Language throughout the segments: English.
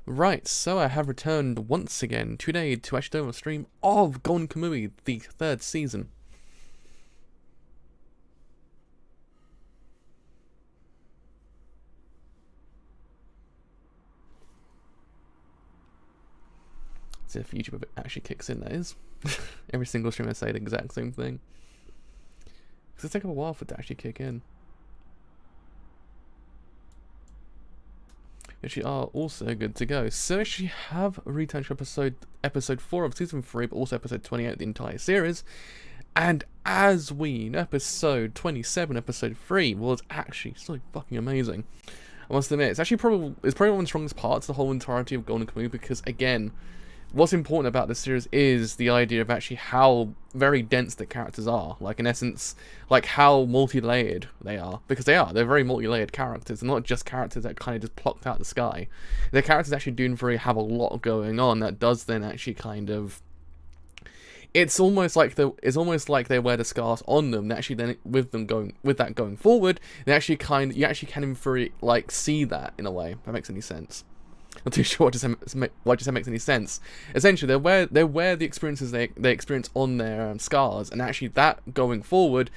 Right, so I have returned once again today to actually do a stream of Golden Kamuy, the third season. See if YouTube actually kicks in, that is. Every single stream I say the exact same thing. Because it takes a while for it to actually kick in. Actually are also good to go. So actually have a return to episode 4 of season 3, but also episode 28 of the entire series. And as we know, episode 27, episode 3 was actually so fucking amazing. I must admit, it's probably one of the strongest parts of the whole entirety of Golden Kamuy, because again, what's important about this series is the idea of actually how very dense the characters are. Like, in essence, like how multi-layered they are. Because they are. They're very multi-layered characters. They're not just characters that kind of just plucked out the sky. They're characters actually do have a lot going on that does then actually kind of... It's almost like they wear the scars on them. That actually then with that going forward, you actually can like see that in a way. If that makes any sense. Not too sure what just makes any sense. Essentially, they wear the experiences they experience on their scars, and actually that going forward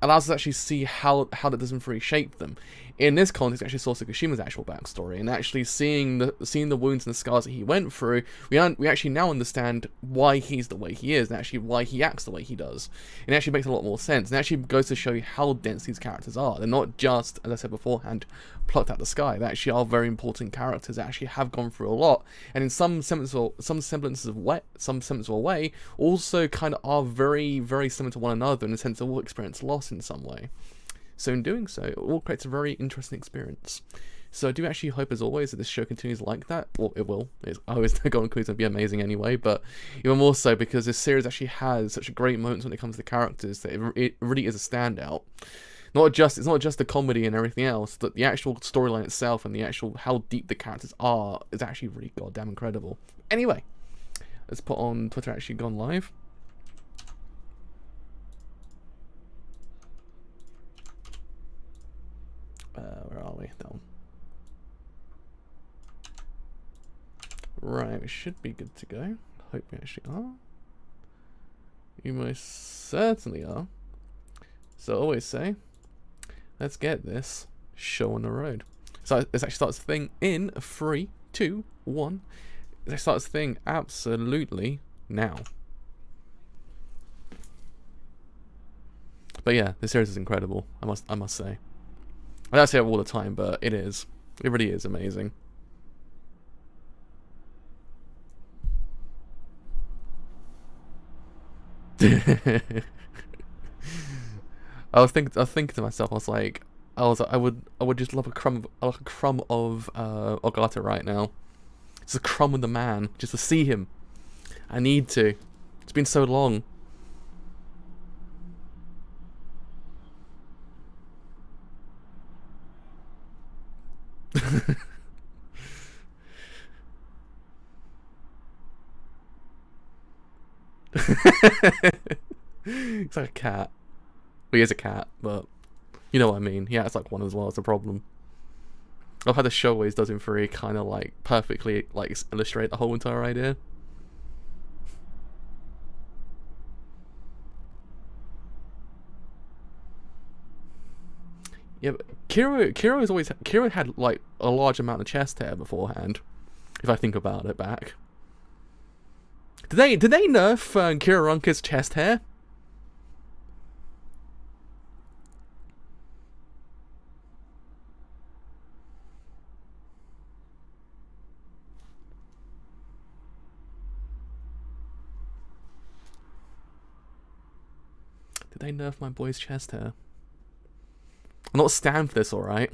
allows us to actually see how that doesn't really shape them. In this context, actually saw Tsukushima's actual backstory, and actually seeing the wounds and the scars that he went through, we actually now understand why he's the way he is, and actually why he acts the way he does. It actually makes a lot more sense, and actually goes to show you how dense these characters are. They're not just, as I said beforehand, plucked out the sky. They actually are very important characters that actually have gone through a lot, and in some semblance of a way, also kind of are very, very similar to one another in the sense they all experience loss in some way. So in doing so, it all creates a very interesting experience. So I do actually hope, as always, that this show continues like that. Well, it will. I always know Golden Kamuy is going to be amazing anyway, but even more so because this series actually has such great moments when it comes to the characters that it really is a standout. It's not just the comedy and everything else, but the actual storyline itself and the actual how deep the characters are is actually really goddamn incredible. Anyway, let's put on Twitter actually gone live. Where are we? That one. Right, we should be good to go. Hope we actually are. You most certainly are. So I always say, let's get this show on the road. So this actually starts the thing in 3, 2, 1. It starts the thing absolutely now. But yeah, this series is incredible. I must say. I don't say it all the time, but it is. It really is amazing. I was thinking to myself, I would just love a crumb of Ogata right now. Just a crumb of the man, just to see him. I need to. It's been so long. It's like a cat. Well, he is a cat, but you know what I mean. Yeah, it's like one as well. It's a problem. I love how the show always does in 3 kind of like perfectly like illustrate the whole entire idea. Yeah, but Kiro had like a large amount of chest hair beforehand. If I think about it back, did they nerf Kira chest hair? Did they nerf my boy's chest hair? I'm not stand for this, alright?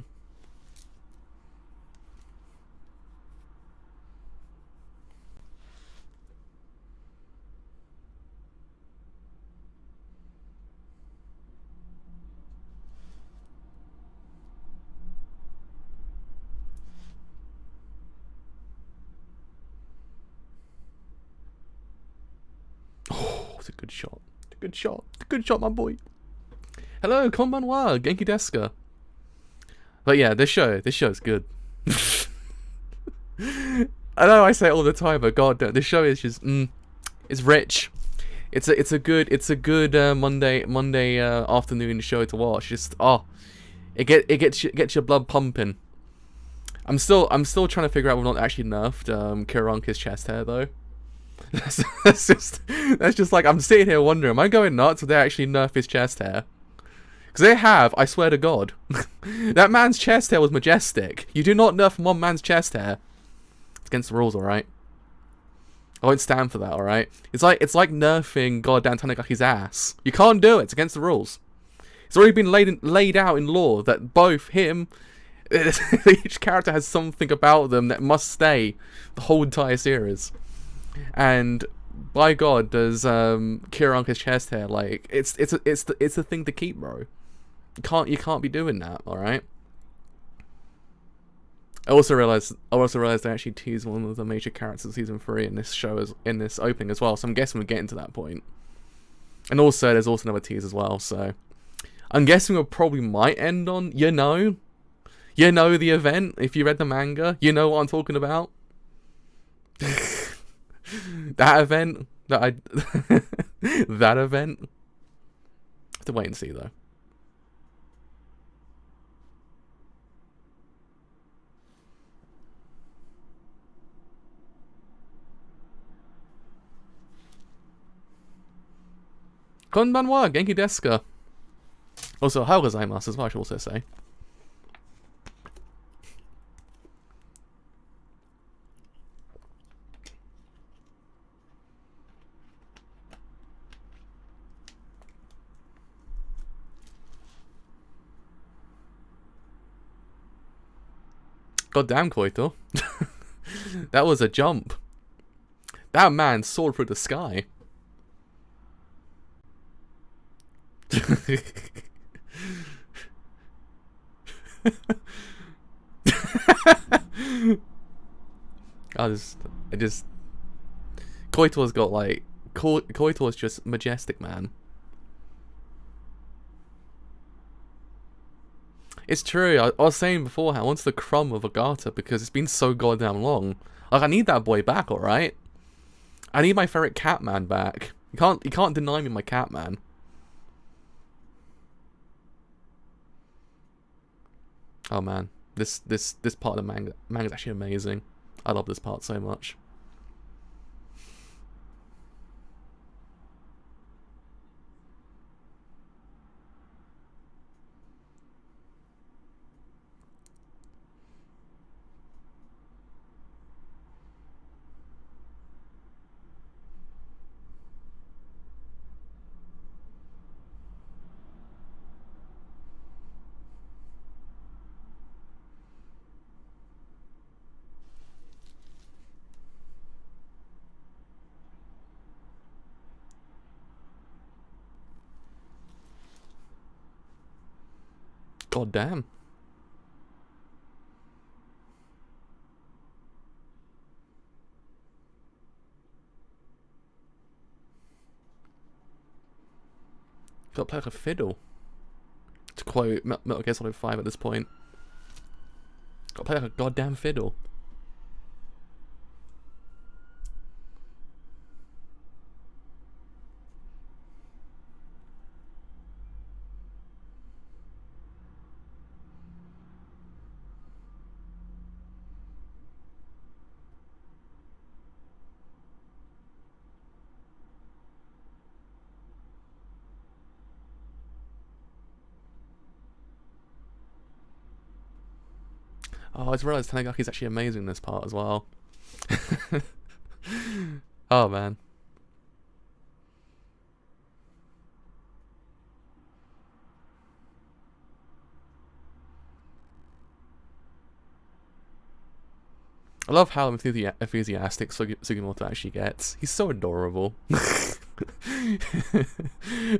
Oh, it's a good shot. It's a good shot. It's a good shot, my boy. Hello, konbanwa, genki desu ka? But yeah, this show is good. I know I say it all the time, but god, this show is just it's rich. It's a good Monday afternoon show to watch. Just it gets your blood pumping. I'm still trying to figure out whether or not they actually nerfed Kiranka's chest hair though. that's just like, I'm sitting here wondering, am I going nuts if they actually nerf his chest hair? Because they have, I swear to God. That man's chest hair was majestic. You do not nerf one man's chest hair. It's against the rules, alright? I won't stand for that, alright? It's like nerfing goddamn Tanigaki's ass. You can't do it. It's against the rules. It's already been laid out in law that both him, each character has something about them that must stay the whole entire series. And by God, does Kiranka's chest hair, like, it's the thing to keep, bro. You can't be doing that, alright? I also realized they actually teased one of the major characters of season 3 in this show, in this opening as well, so I'm guessing we're getting to that point. And also, there's also another tease as well, so I'm guessing we probably might end on, you know the event. If you read the manga, you know what I'm talking about. That event, that event. I have to wait and see though. Konbanwa, Genki desu ka? Also, ohayou gozaimasu as well, I should also say. God damn, Koito. That was a jump. That man soared through the sky. Koito's got like, Koito's just majestic, man. It's true, I was saying beforehand, I wanted the crumb of Agata because it's been so goddamn long. Like, I need that boy back, alright? I need my favorite Catman back. You can't deny me my Catman. Oh man, this part of the manga is actually amazing. I love this part so much. God damn. Gotta play like a fiddle. To quote Metal Gear Solid 5 at this point. Gotta play like a goddamn fiddle. Oh, I just realised Tanigaki's actually amazing in this part as well. Oh man. I love how enthusiastic Sugimoto actually gets. He's so adorable.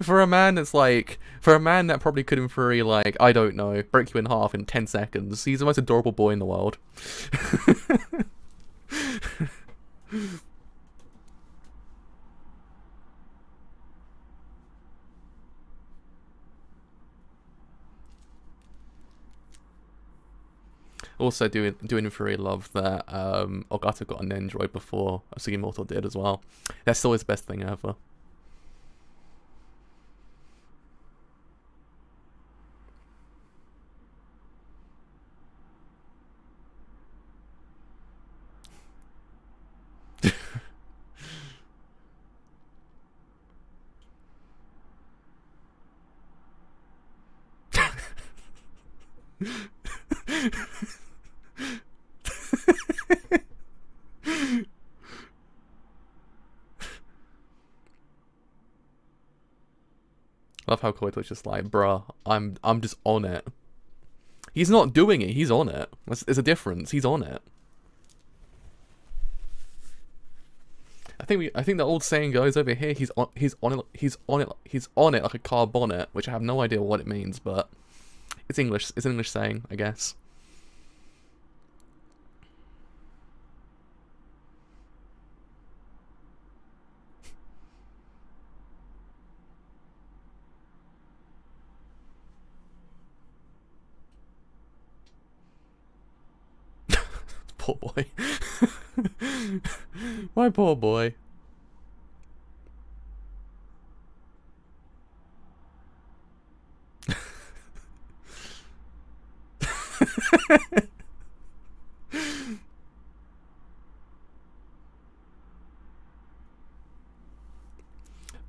For a man that probably could in theory, like, I don't know, break you in half in 10 seconds, he's the most adorable boy in the world. Also, doing very love that Ogata got an Android before Sugimoto did as well. That's always the best thing ever. Love how Koito's just like, bruh, I'm just on it. He's not doing it, he's on it. There's a difference, he's on it. I think the old saying goes over here, he's on it like a car bonnet, which I have no idea what it means, but it's English. It's an English saying, I guess. Poor boy. My poor boy.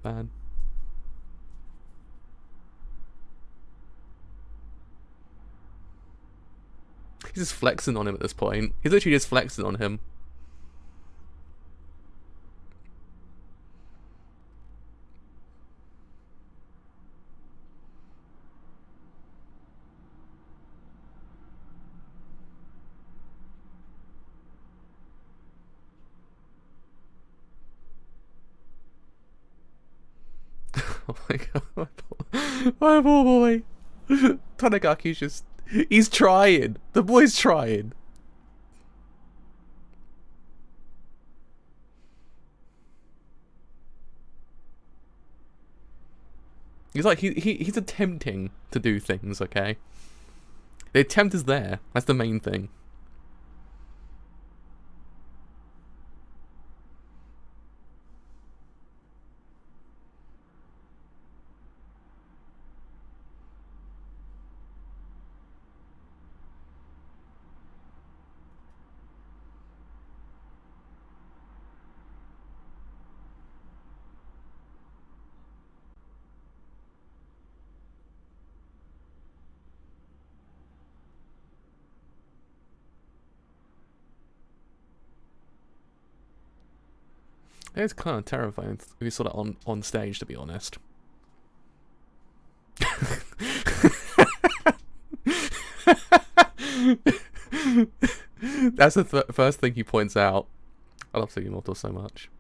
Bad. He's just flexing on him at this point. He's literally just flexing on him. Oh my god, my poor boy. Tanigaki's just... He's trying. The boy's trying. He's like, he's attempting to do things, okay? The attempt is there. That's the main thing. It's kind of terrifying if you saw that on stage, to be honest. That's the first thing he points out. I love Sugimoto so much.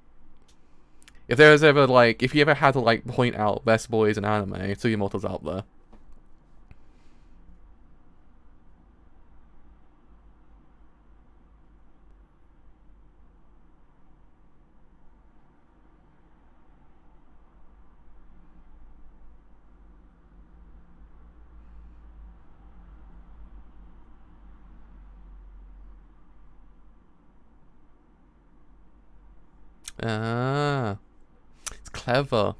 If there was ever, like, if you ever had to, like, point out best boys in anime, Sugimoto's out there. Ah, it's clever.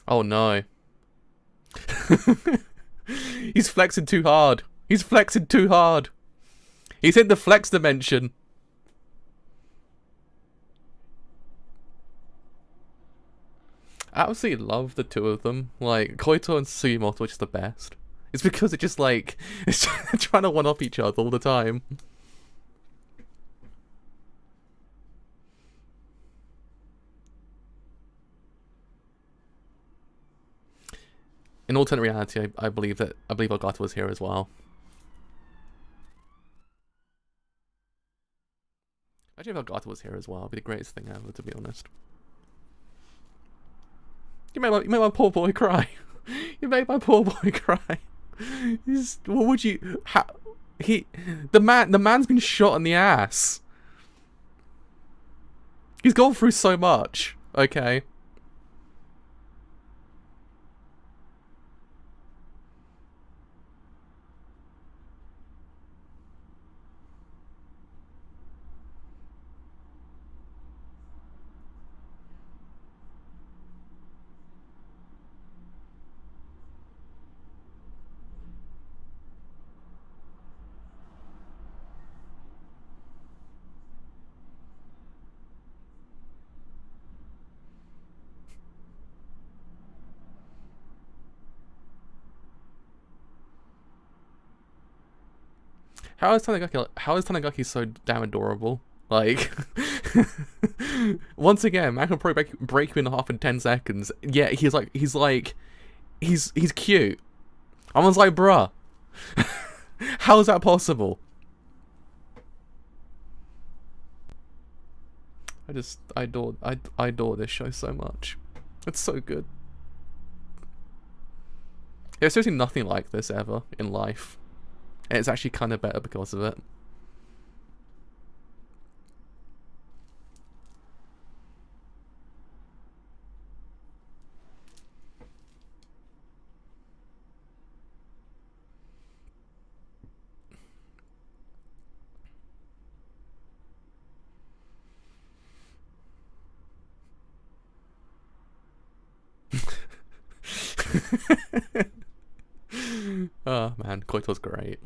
Oh no. He's flexing too hard. He's flexing too hard. He's hit the flex dimension. I absolutely love the two of them. Like, Koito and Sugimoto are just the best. It's because it just like, it's trying to one-up each other all the time. In alternate reality, I believe Ogata was here as well. Actually, if Ogata was here as well, it'd be the greatest thing ever, to be honest. You made my poor boy cry. You made my poor boy cry. What would you? How, the man's been shot in the ass. He's gone through so much. Okay. How is Tanigaki so damn adorable? Like, once again, man can probably break you in half in 10 seconds. Yeah, he's cute. I was like, bruh, how is that possible? I adore this show so much. It's so good. There's seriously nothing like this ever in life. And it's actually kind of better because of it. Oh man, Koito's great.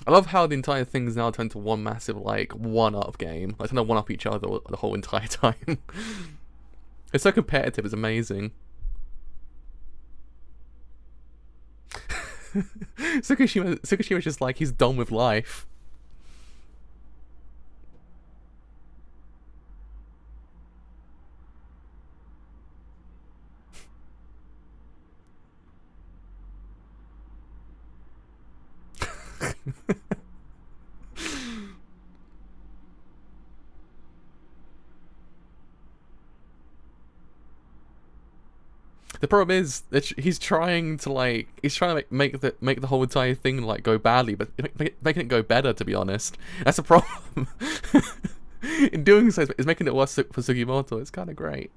I love how the entire thing's now turned to one massive, like, one-up game. Like, trying to one-up each other the whole entire time. It's so competitive, it's amazing. Tsukishima's just like, he's done with life. The problem is that he's trying to make the whole entire thing like go badly, but making it go better. To be honest, that's a problem. In doing so, it's making it worse for Sugimoto. It's kind of great.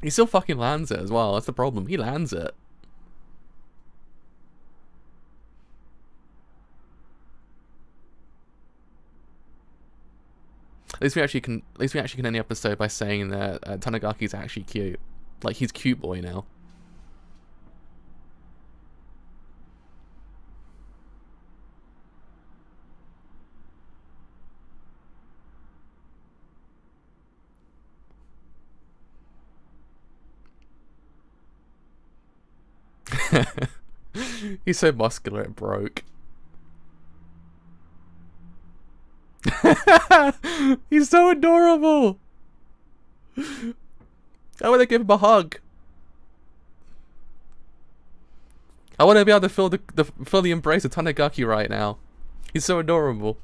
He still fucking lands it as well. That's the problem. He lands it. At least we actually can end the episode by saying that Tanigaki's actually cute. Like, he's cute boy now. He's so muscular it broke. He's so adorable. I want to give him a hug. I want to be able to feel the embrace of Tanigaki right now. He's so adorable.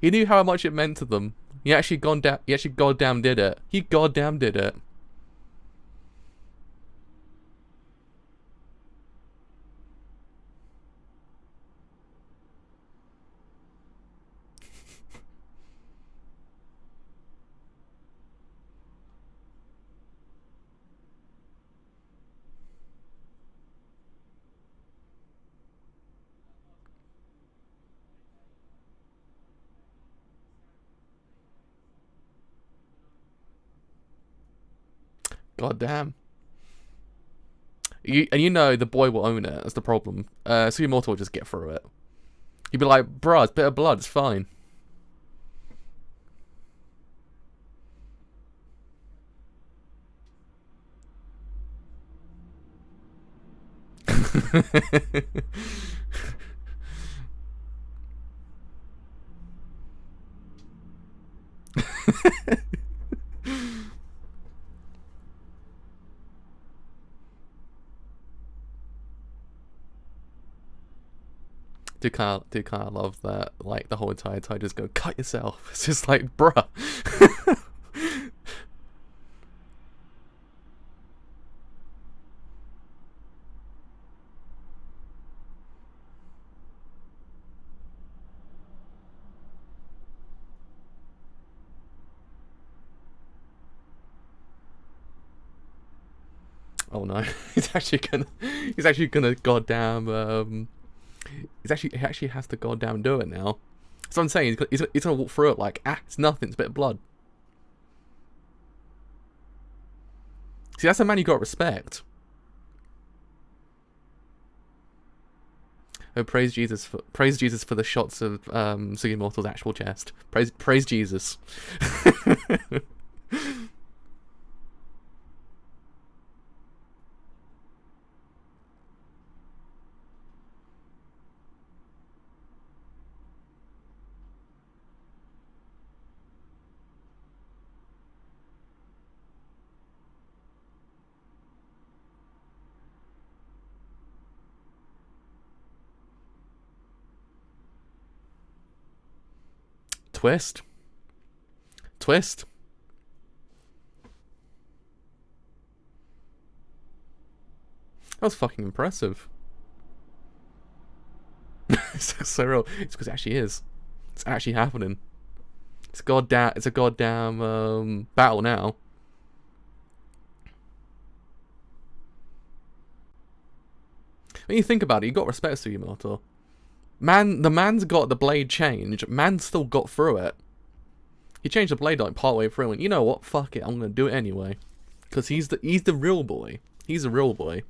He knew how much it meant to them. He actually goddamn did it. He goddamn did it. God damn. You know the boy will own it. That's the problem. Sugimoto will just get through it. He'd be like, bruh, it's a bit of blood. It's fine. do kind of love that, like, the whole entire time just go, cut yourself. It's just like, bruh. Oh no, he's actually gonna goddamn, he actually has to goddamn do it now. So I'm saying he's gonna walk through it like, it's nothing, it's a bit of blood. See, that's a man you gotta respect. Oh, praise Jesus for the shots of Sugimoto's actual chest. Praise Jesus. Twist. Twist. That was fucking impressive. It's so real. It's because it actually is. It's actually happening. It's a goddamn battle now. When you think about it, you got respect to Sugimoto. The man's got the blade changed. Man still got through it. He changed the blade like partway through and went, you know what? Fuck it, I'm gonna do it anyway. Cause he's the real boy. He's a real boy.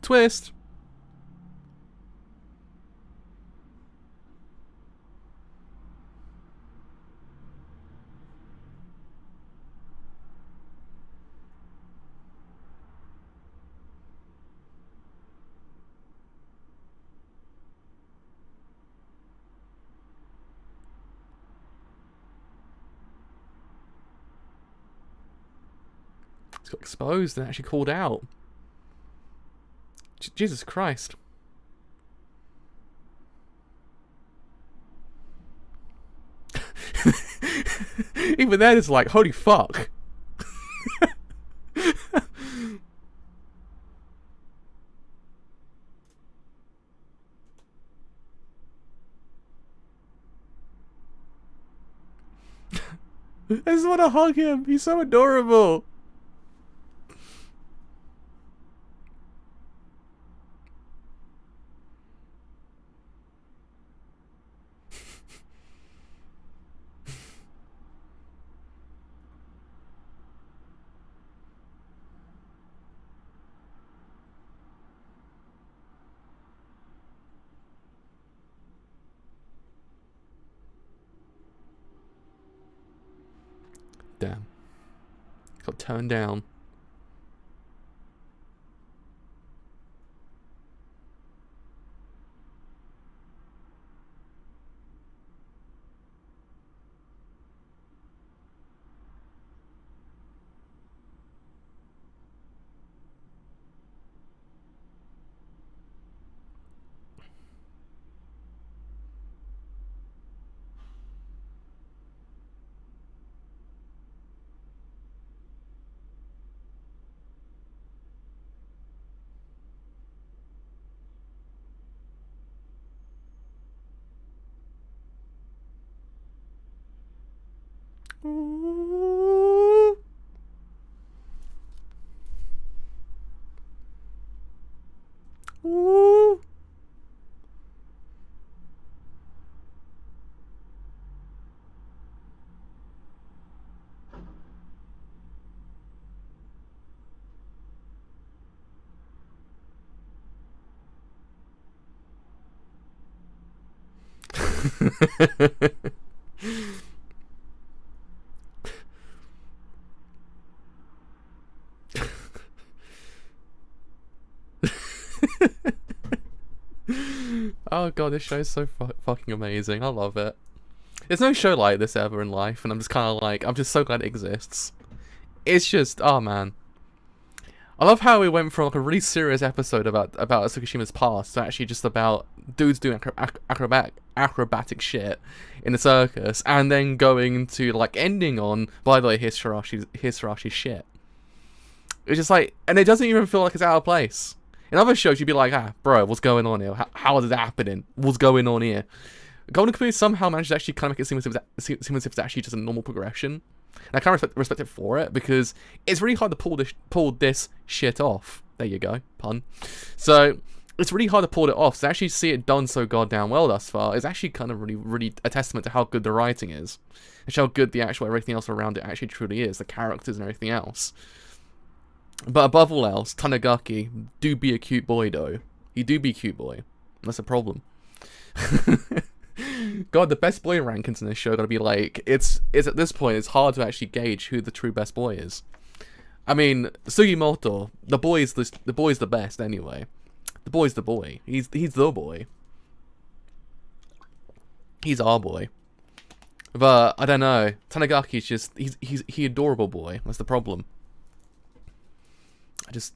Twist. It's got exposed and actually called out. Jesus Christ. Even then it's like, holy fuck. I just want to hug him. He's so adorable. Damn. Got turned down. Ooh. Ooh. Oh god, this show's so fucking amazing. I love it. There's no show like this ever in life, and I'm just kind of like, I'm just so glad it exists. It's just, oh man. I love how we went from like a really serious episode about Tsukishima's past to actually just about dudes doing acrobatic shit in the circus, and then going to like ending on, by the way, here's Hirashi's shit. It's just like, and it doesn't even feel like it's out of place. In other shows, you'd be like, ah, bro, what's going on here? How is it happening? What's going on here? Golden Kamuy somehow managed to actually kind of make it seem as if it's actually just a normal progression. And I kind of respect it for it, because it's really hard to pull this shit off. There you go, pun. So, it's really hard to pull it off. So to actually see it done so goddamn well thus far is actually kind of really a testament to how good the writing is. And how good the actual everything else around it actually truly is. The characters and everything else. But above all else, Tanigaki do be a cute boy though. He do be a cute boy. That's a problem. God, the best boy rankings in this show gotta be like, it's at this point it's hard to actually gauge who the true best boy is. I mean, Sugimoto, the boy's the best anyway. The boy's the boy. He's the boy. He's our boy. But I don't know. Tanigaki's just he's adorable boy. That's the problem. I'm just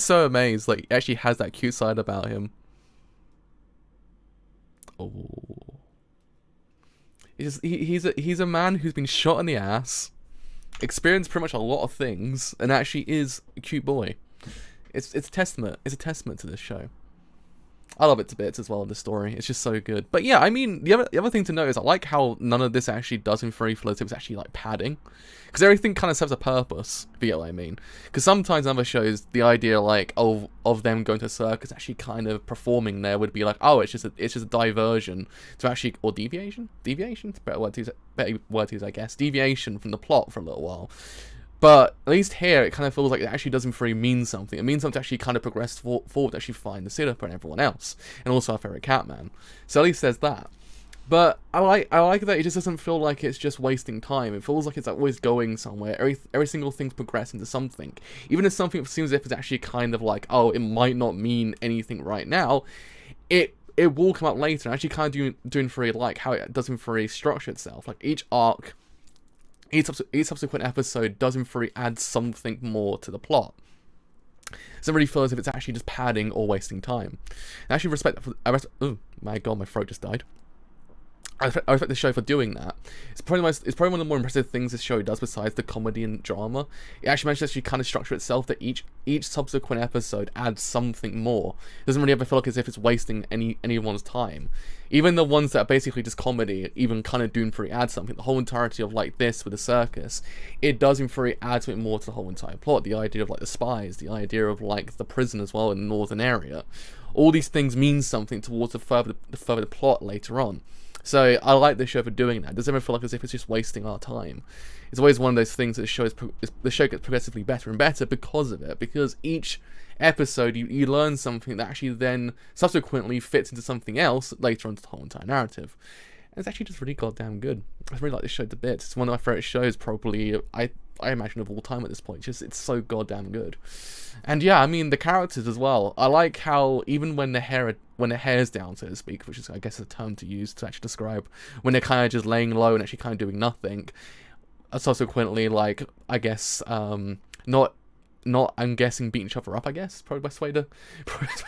so amazed. Like, he actually has that cute side about him. Oh, he's a man who's been shot in the ass, experienced pretty much a lot of things, and actually is a cute boy. It's a testament to this show. I love it to bits as well in the story. It's just so good. But yeah, I mean, the other thing to note is I like how none of this actually does in Free Float. It was actually like padding, because everything kind of serves a purpose. If you get what I mean? Because sometimes in other shows, the idea like of them going to a circus actually kind of performing there would be like, oh, it's just a diversion to actually, or deviation. Deviation, it's a better word to use, I guess. Deviation from the plot for a little while. But at least here, it kind of feels like it actually doesn't really mean something. It means something to actually kind of progress forward to actually find the sit-up and everyone else. And also our favourite Catman. So at least there's that. But I like that it just doesn't feel like it's just wasting time. It feels like it's always going somewhere. Every single thing's progressing to something. Even if something seems as if it's actually kind of like, oh, it might not mean anything right now, it will come up later. And actually kind of doing for like how it doesn't for structure itself. Like each arc, each subsequent episode doesn't really add something more to the plot. It doesn't really feel as if it's actually just padding or wasting time. I actually respect that oh my god, my throat just died. I respect the show for doing that. It's probably one of the more impressive things this show does besides the comedy and drama. It actually manages to kind of structure itself that each subsequent episode adds something more. It doesn't really ever feel like as if it's wasting anyone's time. Even the ones that are basically just comedy, even kind of doing for it add something. The whole entirety of like this with the circus, it does in theory add something more to the whole entire plot. The idea of like the spies, the idea of like the prison as well in the northern area. All these things mean something towards the further plot later on. So I like this show for doing that. It doesn't ever feel like as if it's just wasting our time. It's always one of those things that the show gets progressively better and better because of it. Because each episode you learn something that actually then subsequently fits into something else later on to the whole entire narrative. And it's actually just really goddamn good. I really like this show to bits. It's one of my favourite shows probably, I imagine, of all time at this point. It's so goddamn good. And yeah, I mean, the characters as well. I like how even when the hair's down, so to speak, which is, I guess, a term to use to actually describe when they're kind of just laying low and actually kind of doing nothing. Subsequently, like, I guess, not, I'm guessing, beating each other up, I guess, probably the best way to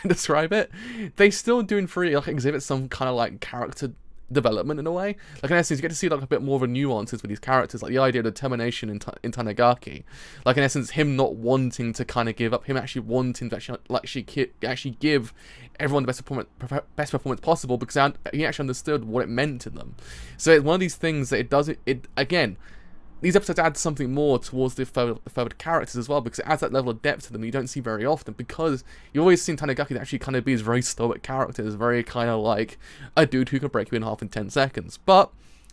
describe it. They still do in theory, like, exhibit some kind of, like, character development in a way. Like, in essence, you get to see like a bit more of a nuances with these characters, like the idea of determination in Tanigaki, like in essence him not wanting to kind of give up, him actually wanting to actually give everyone the best performance possible, because he actually understood what it meant to them. So it's one of these things that again, these episodes add something more towards the further characters as well, because it adds that level of depth to them you don't see very often, because you've always seen Tanigaki actually kind of be this very stoic character, this very kind of like a dude who can break you in half in 10 seconds. But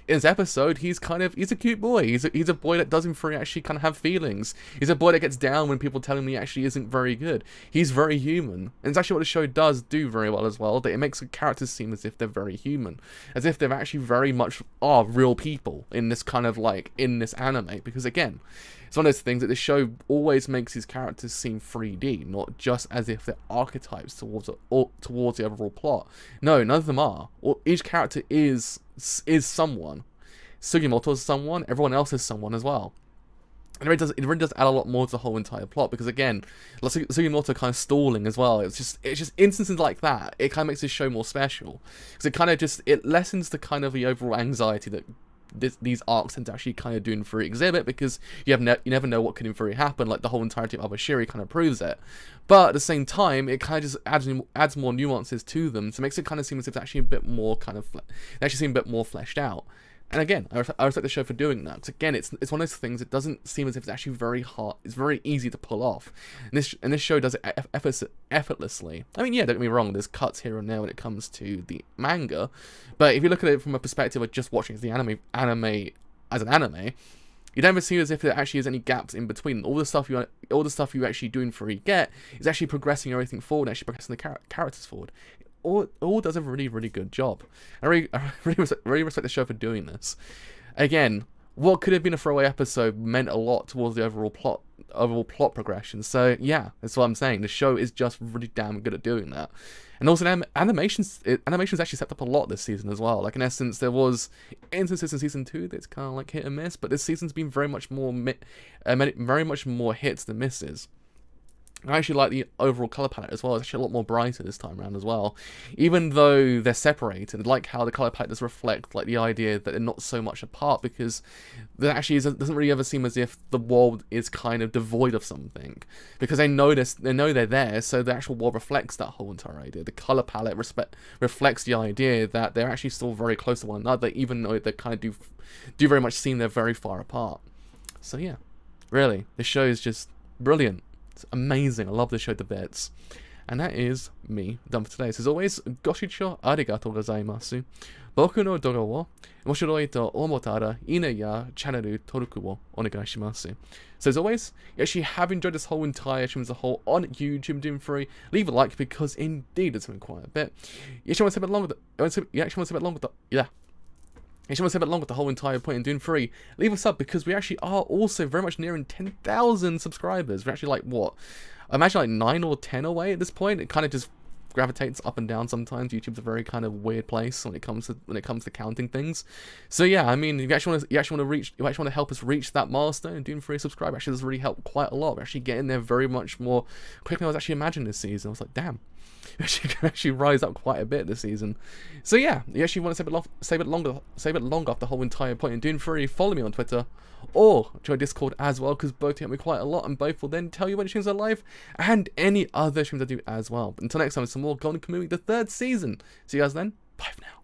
in this episode, he's a cute boy. He's a boy that doesn't actually kind of have feelings. He's a boy that gets down when people tell him he actually isn't very good. He's very human. And it's actually what the show does do very well as well, that it makes the characters seem as if they're very human. As if they're actually very much are real people in this kind of like, in this anime. Because again, It's one of those things that the show always makes these characters seem 3D, not just as if they're archetypes towards the overall plot. No, none of them are. Each character is someone. Sugimoto is someone, everyone else is someone as well. And it really does add a lot more to the whole entire plot, because again, like Sugimoto kind of stalling as well. It's just instances like that. It kind of makes this show more special, because it lessens the kind of the overall anxiety that these arcs tend to actually kind of do in Furi exhibit, because you never know what could in Furi happen. Like the whole entirety of Abashiri kind of proves it, but at the same time, it kind of just adds more nuances to them, so it makes it kind of seem as if it's actually a bit more fleshed out. And again, I respect the show for doing that. Because again, it's one of those things. It doesn't seem as if it's actually very hard. It's very easy to pull off. And this show does it effortlessly. I mean, yeah, don't get me wrong. There's cuts here and there when it comes to the manga, but if you look at it from a perspective of just watching the anime as an anime, you don't ever see as if there actually is any gaps in between. All the stuff you actually do in Furi get is actually progressing everything forward, and actually progressing the characters forward. All does a really, really good job. I really respect the show for doing this. Again, what could have been a throwaway episode meant a lot towards the overall plot progression. So yeah, that's what I'm saying. The show is just really damn good at doing that. And also, animation's actually stepped up a lot this season as well. Like, in essence, there was instances in season 2 that's kind of like hit and miss, but this season's been very much more hits than misses. I actually like the overall colour palette as well. It's actually a lot more brighter this time around as well. Even though they're separated, I like how the colour palette does reflect like the idea that they're not so much apart, because there actually doesn't really ever seem as if the world is kind of devoid of something, because they know they're there, so the actual world reflects that whole entire idea. The colour palette reflects the idea that they're actually still very close to one another, even though they kind of do very much seem they're very far apart. So yeah, really, this show is just brilliant. It's amazing. I love this show to bits. And that is me done for today. So as always, goshitsu arigatou gozaimasu. Boku no doga wo moshiroi to omota ra ine ya channel toruku wo onegai shimasu. So as always, you actually have enjoyed this whole entire stream as a whole on YouTube Doom 3. Leave a like, because indeed it's been quite a bit. You actually want to say a bit longer. You actually want to say a bit longer. If you want to say a bit longer the whole entire point in Dune 3, leave us up, because we actually are also very much nearing 10,000 subscribers. We're actually like, what? I imagine like 9 or 10 away at this point. It kind of just gravitates up and down sometimes. YouTube's a very kind of weird place when it comes to counting things. So yeah, I mean, if you actually want to help us reach that milestone, and Dune 3 subscribe actually does really help quite a lot. We're actually getting there very much more quickly than I was actually imagining this season. I was like, damn. Can actually rise up quite a bit this season. So yeah, you actually want to save it longer after the whole entire point in Dune 3, follow me on Twitter, or join Discord as well, because both help me quite a lot, and both will then tell you when streams are live, and any other streams I do as well. But until next time, some more Golden Kamuy, the 3rd season. See you guys then. Bye for now.